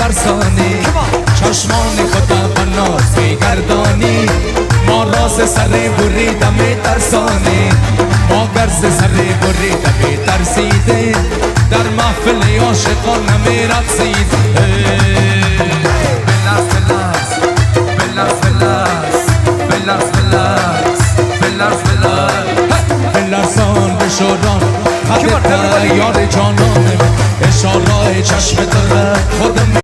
میترسانی، چشمان خودم با ناز میگردانی. ما راز سر بریده میترسانی، ما گرز سر بریده میترسیده، در محفل عاشقان نمیرقصید. بلرز بلرز بلرز بلرز بلرز بلرز بلرز بلرزان بشوران خطت یار جانانم، اشاره چشم داره خودم